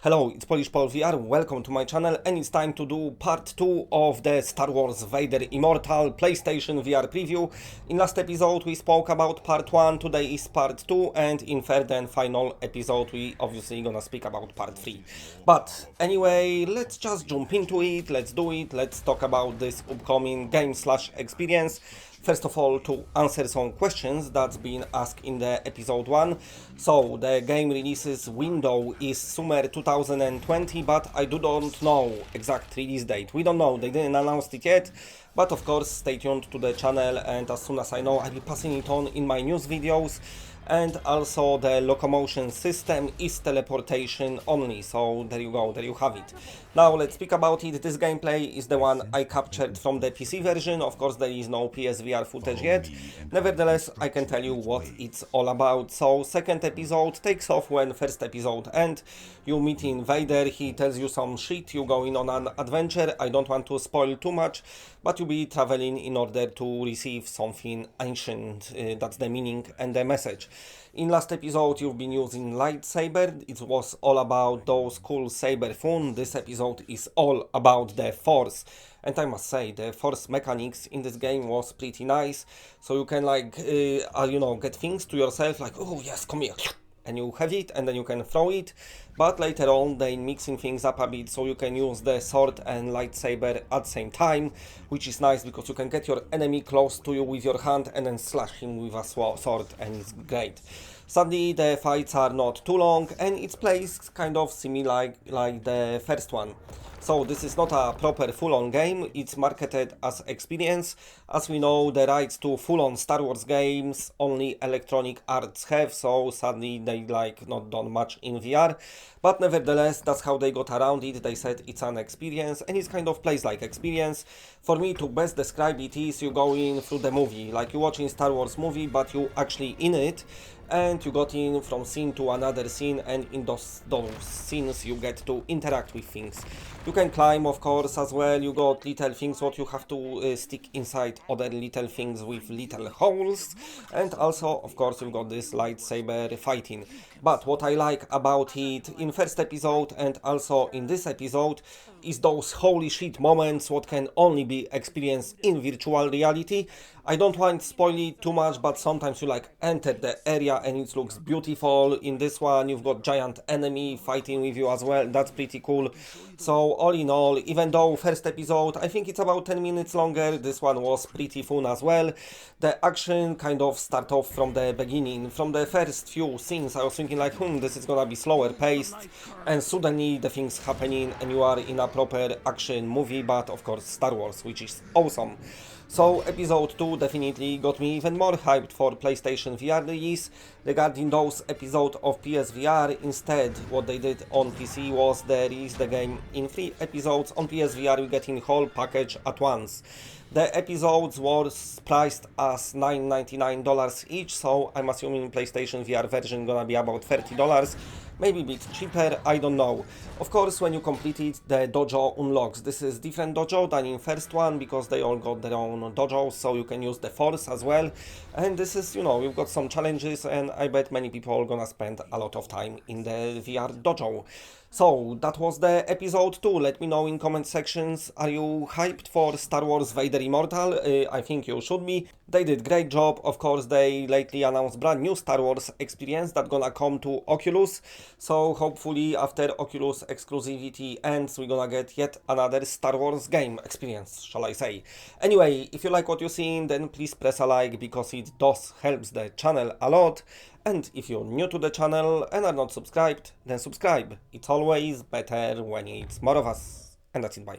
Hello, it's Polish Paul VR, welcome to my channel, and it's time to do part 2 of the Star Wars Vader Immortal PlayStation VR preview. In last episode we spoke about part 1, today is part 2, and in third and final episode we obviously gonna speak about part 3. But anyway, let's just jump into it, let's do it, let's talk about this upcoming game/experience. First of all, to answer some questions that's been asked in the episode 1. So, the game releases window is summer 2020, but I don't know exact release date. We don't know, they didn't announce it yet, but of course stay tuned to the channel, and as soon as I know, I'll be passing it on in my news videos. And also the locomotion system is teleportation only, so there you go, there you have it. Now let's speak about it. This gameplay is the one I captured from the PC version. Of course there is no PSVR footage yet, nevertheless I can tell you what it's all about. So second episode takes off when first episode ends. You meeting Vader, he tells you some shit, you going on an adventure. I don't want to spoil too much, but you'll be traveling in order to receive something ancient. That's the meaning and the message. In last episode you've been using lightsaber, it was all about those cool saber fun. This episode is all about the force, and I must say the force mechanics in this game was pretty nice. So you can like get things to yourself like, oh yes, come here, and you have it, and then you can throw it. But later on they mixing things up a bit, so you can use the sword and lightsaber at the same time, which is nice because you can get your enemy close to you with your hand and then slash him with a sword, and it's great. Sadly the fights are not too long, and it plays kind of similar like the first one. So this is not a proper full-on game, it's marketed as experience. As we know, the rights to full-on Star Wars games only Electronic Arts have, so sadly they not done much in VR. But nevertheless, that's how they got around it. They said it's an experience, and it kind of plays like experience. For me, to best describe it is you going through the movie, like you watching Star Wars movie, but you actually in it. And you got in from scene to another scene, and in those scenes you get to interact with things. You can climb, of course, as well. You got little things what you have to stick inside other little things with little holes. And also, of course, you've got this lightsaber fighting. But what I like about it in first episode and also in this episode is those holy shit moments what can only be experienced in virtual reality. I don't want to spoil it too much, but sometimes you like enter the area and it looks beautiful. In this one you've got giant enemy fighting with you as well, that's pretty cool. So all in all, even though first episode I think it's about 10 minutes longer, this one was pretty fun as well. The action kind of start off from the beginning. From the first few scenes I was thinking like, this is gonna be slower paced, and suddenly the things happening and you are in a proper action movie, but of course Star Wars, which is awesome. So episode 2 definitely got me even more hyped for PlayStation VR release. Regarding those episodes of PSVR, instead what they did on PC was they released the game in 3 episodes. On PSVR we get in whole package at once. The episodes was priced as $9.99 each, so I'm assuming PlayStation VR version gonna be about $30. Maybe a bit cheaper, I don't know. Of course, when you complete it, the dojo unlocks. This is different dojo than in first one because they all got their own dojos, so you can use the force as well. And this is, you've got some challenges, and I bet many people are gonna spend a lot of time in the VR dojo. So that was the episode 2. Let me know in comment sections, are you hyped for Star Wars Vader Immortal? I think you should be. They did great job. Of course, they lately announced brand new Star Wars experience that gonna come to Oculus. So hopefully after Oculus exclusivity ends, we're gonna get yet another Star Wars game experience, shall I say. Anyway, if you like what you're seeing, then please press a like because it does helps the channel a lot. And if you're new to the channel and are not subscribed, then subscribe. It's always better when it's more of us. And that's it, bye.